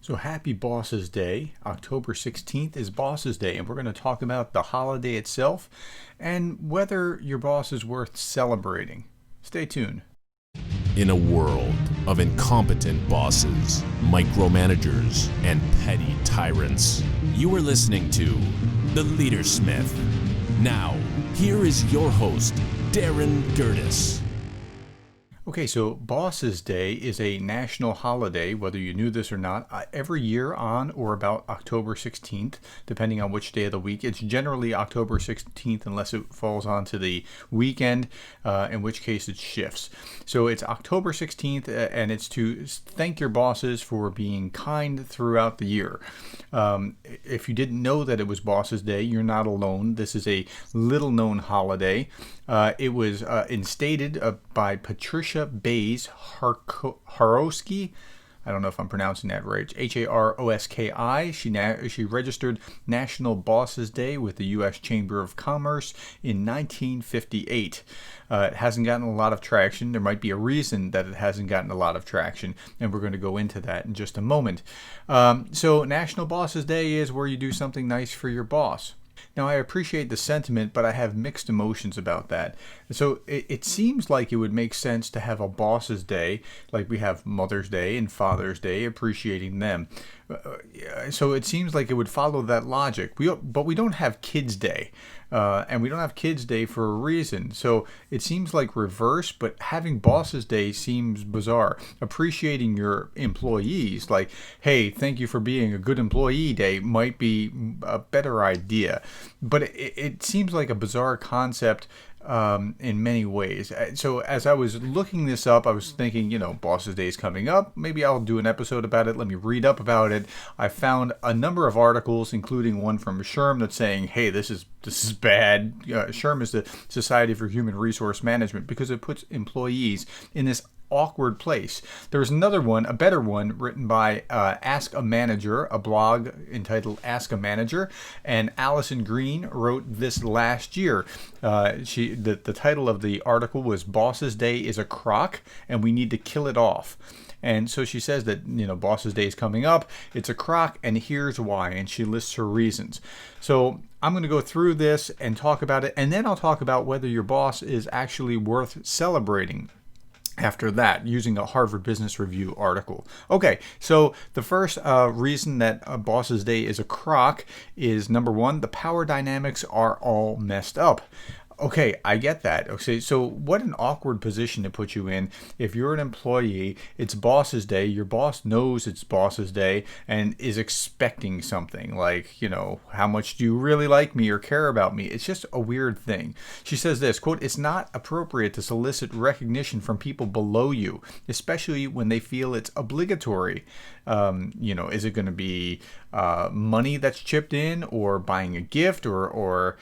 So happy Bosses Day. October 16th is Bosses Day, and we're going to talk about the holiday itself and whether your boss is worth celebrating. Stay tuned. In a world of incompetent bosses, micromanagers, and petty tyrants, you are listening to The Leadersmith. Now, here is your host, Darren Gerdes. Okay, so Bosses Day is a national holiday, whether you knew this or not, every year on or about October 16th, depending on which day of the week. It's generally October 16th unless it falls onto the weekend, in which case it shifts. So it's October 16th, and it's to thank your bosses for being kind throughout the year. If you didn't know that it was Bosses Day, you're not alone. This is a little-known holiday. It was instated by Patricia Bays Haroski. I don't know if I'm pronouncing that right. Haroski. She registered National Bosses Day with the U.S. Chamber of Commerce in 1958. It hasn't gotten a lot of traction. There might be a reason that it hasn't gotten a lot of traction, and we're going to go into that in just a moment. So National Bosses Day is where you do something nice for your boss. Now, I appreciate the sentiment, but I have mixed emotions about that. So it seems like it would make sense to have a boss's day, like we have Mother's Day and Father's Day, appreciating them. So it seems like it would follow that logic. But we don't have Kids Day, and we don't have Kids Day for a reason. So it seems like reverse, but having Bosses Day seems bizarre. Appreciating your employees, like, hey, thank you for being a good employee day, might be a better idea. But it seems like a bizarre concept in many ways. So as I was looking this up, I was thinking, Bosses Day is coming up. Maybe I'll do an episode about it. Let me read up about it. I found a number of articles, including one from SHRM that's saying, hey, this is bad. SHRM is the Society for Human Resource Management, because it puts employees in this awkward place. There's another one, a better one, written by Ask a Manager, a blog entitled Ask a Manager, and Allison Green wrote this last year. The title of the article was Bosses Day is a Croc, and we need to kill it off. And so she says that, Bosses Day is coming up, it's a croc, and here's why, and she lists her reasons. So I'm going to go through this and talk about it, and then I'll talk about whether your boss is actually worth celebrating after that, using a Harvard Business Review article. Okay, so the first reason that Bosses Day is a crock is, number one, the power dynamics are all messed up. Okay, I get that. Okay, so what an awkward position to put you in. If you're an employee, it's Boss's Day, your boss knows it's Boss's Day and is expecting something like, how much do you really like me or care about me? It's just a weird thing. She says this, quote, it's not appropriate to solicit recognition from people below you, especially when they feel it's obligatory. Is it going to be money that's chipped in, or buying a gift, or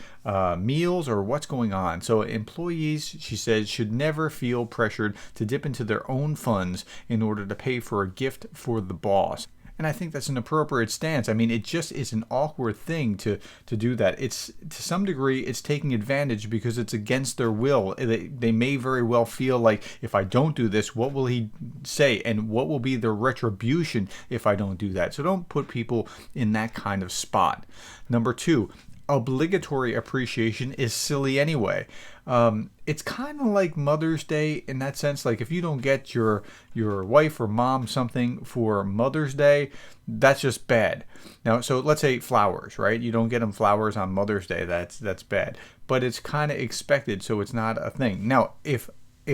meals, or what's going on? So employees, she says, should never feel pressured to dip into their own funds in order to pay for a gift for the boss. And I think that's an appropriate stance. I mean, it just is an awkward thing to do that. It's, to some degree, it's taking advantage because it's against their will. They may very well feel like, if I don't do this, what will he say? And what will be the retribution if I don't do that? So don't put people in that kind of spot. Number two, obligatory appreciation is silly anyway. It's kind of like Mother's Day in that sense. Like, if you don't get your wife or mom something for Mother's Day, that's just bad. Now, so let's say flowers, right? You don't get them flowers on Mother's Day. That's bad. But it's kind of expected, so it's not a thing. Now, if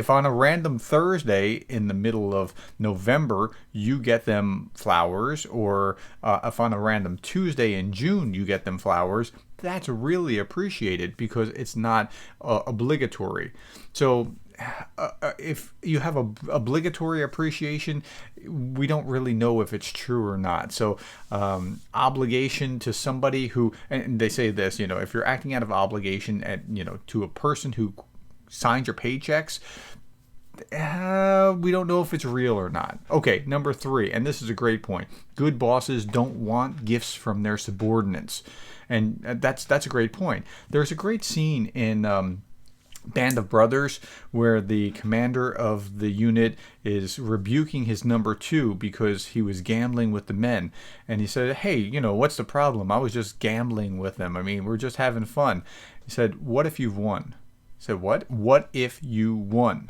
on a random Thursday in the middle of November you get them flowers, or if on a random Tuesday in June you get them flowers, that's really appreciated because it's not obligatory. So if you have obligatory appreciation, we don't really know if it's true or not. So obligation to somebody who, and they say this, if you're acting out of obligation to a person who signs your paychecks, we don't know if it's real or not. Okay, number three, and this is a great point. Good bosses don't want gifts from their subordinates. And that's a great point. There's a great scene in Band of Brothers, where the commander of the unit is rebuking his number two because he was gambling with the men. And he said, hey, what's the problem? I was just gambling with them. I mean, we're just having fun. He said, what if you've won? He said, what? What if you won?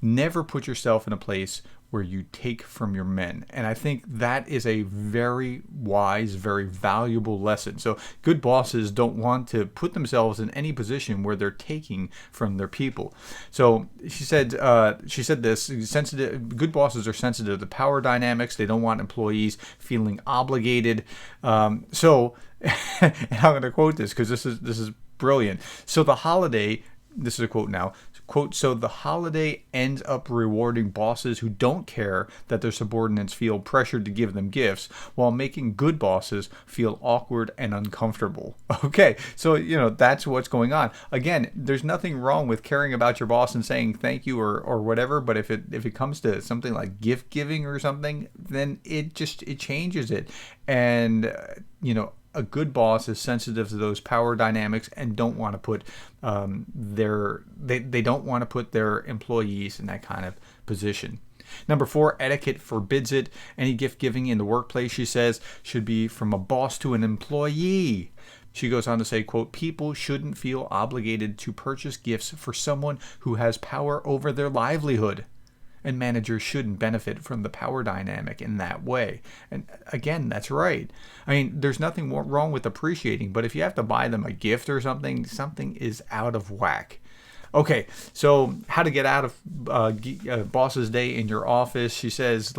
Never put yourself in a place where you take from your men. And I think that is a very wise, very valuable lesson. So good bosses don't want to put themselves in any position where they're taking from their people. So she said this, good bosses are sensitive to power dynamics. They don't want employees feeling obligated. So and I'm going to quote this because this is brilliant. So the holiday, this is a quote now, quote, so the holiday ends up rewarding bosses who don't care that their subordinates feel pressured to give them gifts, while making good bosses feel awkward and uncomfortable. Okay, so, that's what's going on. Again, there's nothing wrong with caring about your boss and saying thank you or whatever, but if it comes to something like gift giving or something, then it changes it. And, a good boss is sensitive to those power dynamics and don't want to put they don't want to put their employees in that kind of position. Number 4, etiquette forbids it. Any gift giving in the workplace, she says, should be from a boss to an employee. She goes on to say, quote, people shouldn't feel obligated to purchase gifts for someone who has power over their livelihood. And managers shouldn't benefit from the power dynamic in that way. And again, that's right. I mean, there's nothing wrong with appreciating, but if you have to buy them a gift or something is out of whack. Okay, so how to get out of boss's day in your office. She says,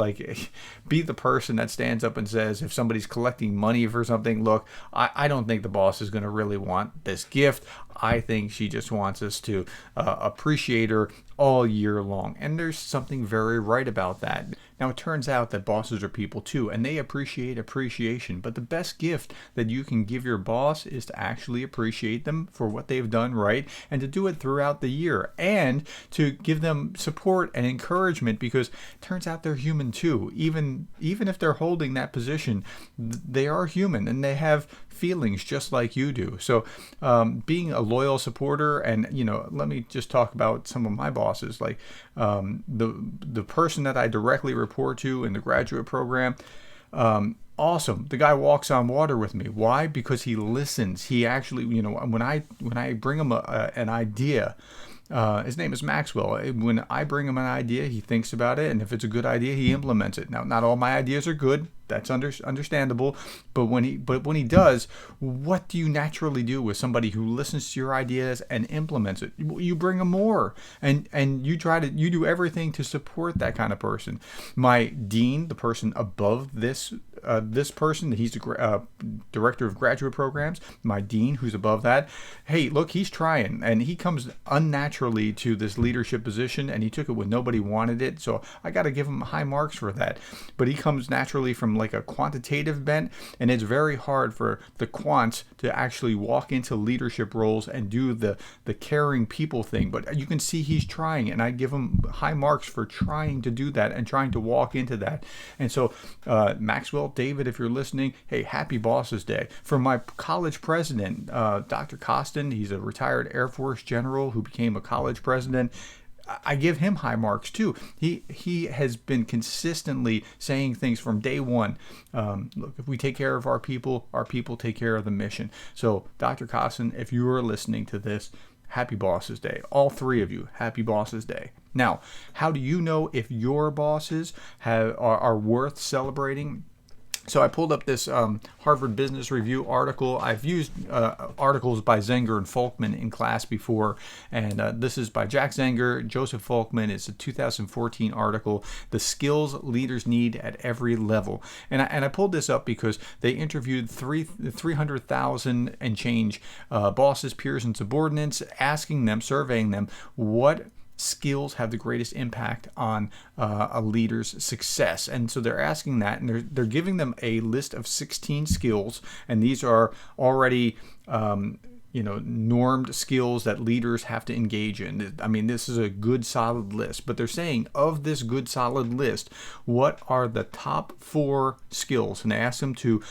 be the person that stands up and says, if somebody's collecting money for something, look, I don't think the boss is going to really want this gift. I think she just wants us to appreciate her all year long. And there's something very right about that. Now, it turns out that bosses are people too, and they appreciate appreciation. But the best gift that you can give your boss is to actually appreciate them for what they've done right, and to do it throughout the year, and to give them support and encouragement, because it turns out they're human too. Even if they're holding that position, they are human and they have feelings just like you do. So being a loyal supporter, and let me just talk about some of my bosses, like the person that I directly report to in the graduate program. Awesome. The guy walks on water with me. Why? Because he listens. He actually, when I bring him an idea, his name is Maxwell. When I bring him an idea, he thinks about it, and if it's a good idea, he implements it. Now, not all my ideas are good. That's understandable. But when he does, what do you naturally do with somebody who listens to your ideas and implements it? You bring them more, and you do everything to support that kind of person. My dean, the person above this person, he's the director of graduate programs. My dean, who's above that, hey, look, he's trying, and he comes unnaturally to this leadership position, and he took it when nobody wanted it. So I got to give him high marks for that. But he comes naturally from like a quantitative bent, and it's very hard for the quants to actually walk into leadership roles and do the caring people thing. But you can see he's trying, and I give him high marks for trying to do that and trying to walk into that. And so Maxwell, David, if you're listening, hey, happy Bosses Day. For my college president, Dr. Costin, he's a retired Air Force general who became a college president. I give him high marks too. He has been consistently saying things from day one. Look, if we take care of our people take care of the mission. So, Dr. Costin, if you are listening to this, happy Bosses Day. All three of you, happy Bosses Day. Now, how do you know if your bosses are worth celebrating? So I pulled up this Harvard Business Review article. I've used articles by Zenger and Folkman in class before, and this is by Jack Zenger, Joseph Folkman. It's a 2014 article, The Skills Leaders Need at Every Level. And I pulled this up because they interviewed 300,000 and change bosses, peers, and subordinates, surveying them what skills have the greatest impact on a leader's success. And so they're asking that, and they're giving them a list of 16 skills, and these are already normed skills that leaders have to engage in. I mean, this is a good solid list, but they're saying of this good solid list, what are the top 4 skills? And they ask them to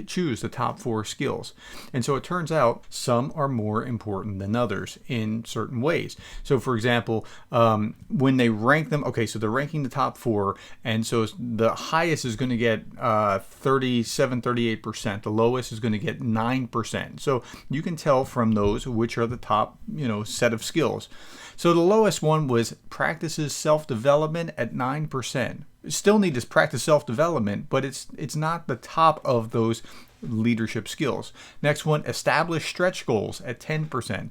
choose the top 4 skills. And so it turns out some are more important than others in certain ways. So for example, when they rank them, okay, so they're ranking the top 4, and so the highest is going to get 38%. The lowest is going to get 9%. So you can tell from those which are the top, set of skills. So the lowest one was practices self-development at 9%. Still need to practice self-development, but it's not the top of those leadership skills. Next one, establish stretch goals at 10%.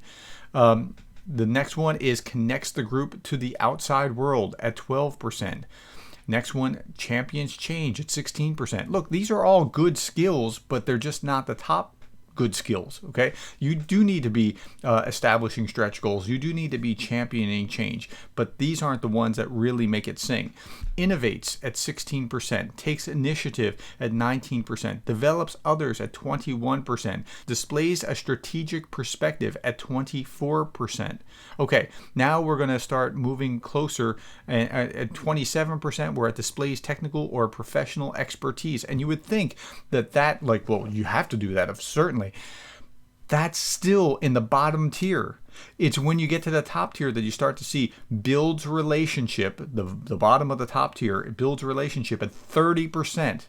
The next one is connects the group to the outside world at 12%. Next one, champions change at 16%. Look, these are all good skills, but they're just not the top good skills. Okay, you do need to be establishing stretch goals. You do need to be championing change, but these aren't the ones that really make it sing. Innovates at 16%, takes initiative at 19%, develops others at 21%, displays a strategic perspective at 24%. Okay, now we're going to start moving closer. At 27%, we're at displays technical or professional expertise. And you would think that you have to do that, certainly. That's still in the bottom tier. It's when you get to the top tier that you start to see builds relationship. The bottom of the top tier, it builds relationship at 30%.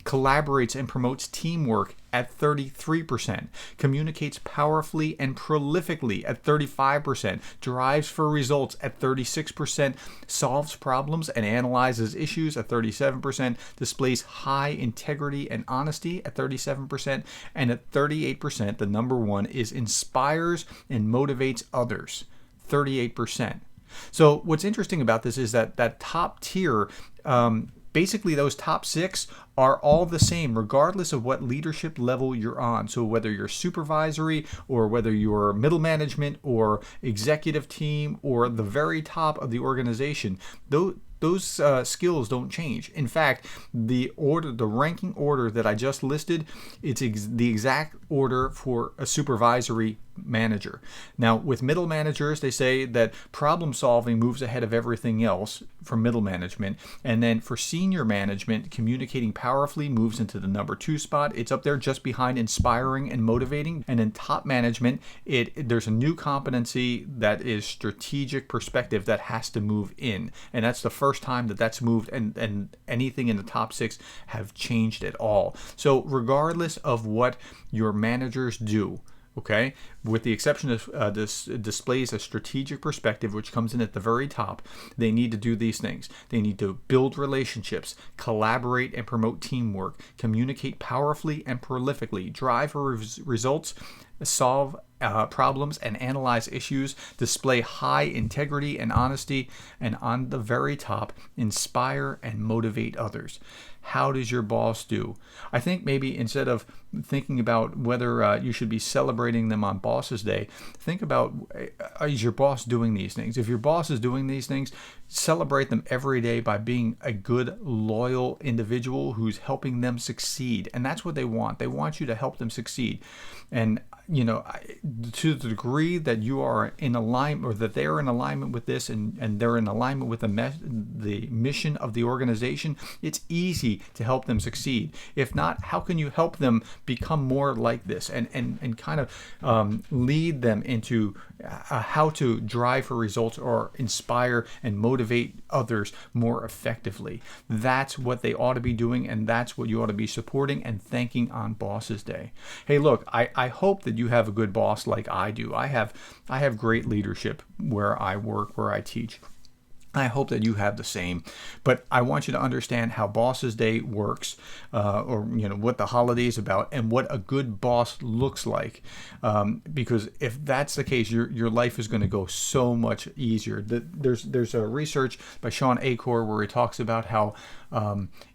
Collaborates and promotes teamwork at 33%, communicates powerfully and prolifically at 35%, drives for results at 36%, solves problems and analyzes issues at 37%, displays high integrity and honesty at 37%, and at 38%, the number one is inspires and motivates others, 38%. So what's interesting about this is that top tier, basically those top 6 are all the same regardless of what leadership level you're on. So whether you're supervisory or whether you're middle management or executive team or the very top of the organization, those skills don't change. In fact, the ranking order that I just listed, it's the exact order for a supervisory manager. Now, with middle managers, they say that problem solving moves ahead of everything else for middle management. And then for senior management, communicating powerfully moves into the number 2 spot. It's up there just behind inspiring and motivating. And in top management, there's a new competency that is strategic perspective that has to move in. And that's the first time that's moved, and anything in the top 6 have changed at all. So regardless of what your managers do, okay, with the exception of this displays a strategic perspective, which comes in at the very top, they need to do these things. They need to build relationships, collaborate and promote teamwork, communicate powerfully and prolifically, drive for results, solve problems and analyze issues, display high integrity and honesty, and on the very top, inspire and motivate others. How does your boss do? I think maybe instead of thinking about whether you should be celebrating them on Boss's Day, think about, is your boss doing these things? If your boss is doing these things, celebrate them every day by being a good, loyal individual who's helping them succeed. And that's what they want. They want you to help them succeed. And to the degree that you are in alignment, or that they are in alignment with this, and they're in alignment with the mission of the organization, it's easy to help them succeed. If not, how can you help them become more like this and kind of lead them into how to drive for results or inspire and motivate others more effectively? That's what they ought to be doing, and that's what you ought to be supporting and thanking on Boss's Day. Hey, look, I hope that you have a good boss like I do. I have great leadership where I work, where I teach. I hope that you have the same, but I want you to understand how Boss's Day works, or what the holiday is about, and what a good boss looks like. Because if that's the case, your life is going to go so much easier. There's a research by Sean Acor where he talks about how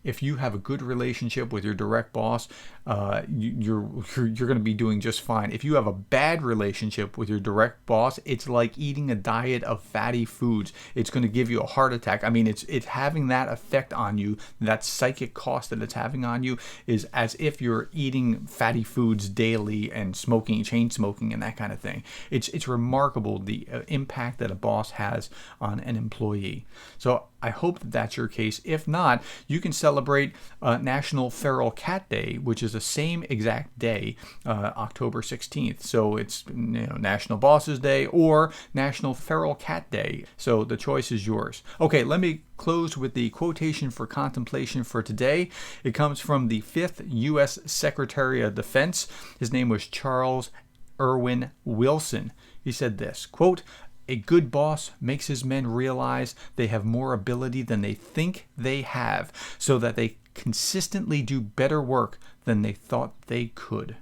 If you have a good relationship with your direct boss, you're going to be doing just fine. If you have a bad relationship with your direct boss, it's like eating a diet of fatty foods. It's going to give you a heart attack. I mean, it's having that effect on you. That psychic cost that it's having on you is as if you're eating fatty foods daily and smoking, chain smoking, and that kind of thing. It's remarkable the impact that a boss has on an employee. So I hope that that's your case. If not, you can celebrate National Feral Cat Day, which is the same exact day, October 16th. So it's National Bosses Day or National Feral Cat Day. So the choice is yours. Okay, let me close with the quotation for contemplation for today. It comes from the 5th U.S. Secretary of Defense. His name was Charles Irwin Wilson. He said this, quote, "A good boss makes his men realize they have more ability than they think they have, so that they consistently do better work than they thought they could."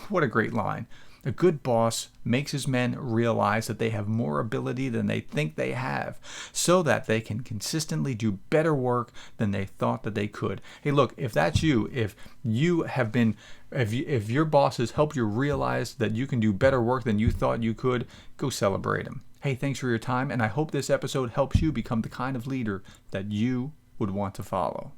What a great line. A good boss makes his men realize that they have more ability than they think they have, so that they can consistently do better work than they thought that they could. Hey, look, if that's you, if your boss has helped you realize that you can do better work than you thought you could, go celebrate him. Hey, thanks for your time, and I hope this episode helps you become the kind of leader that you would want to follow.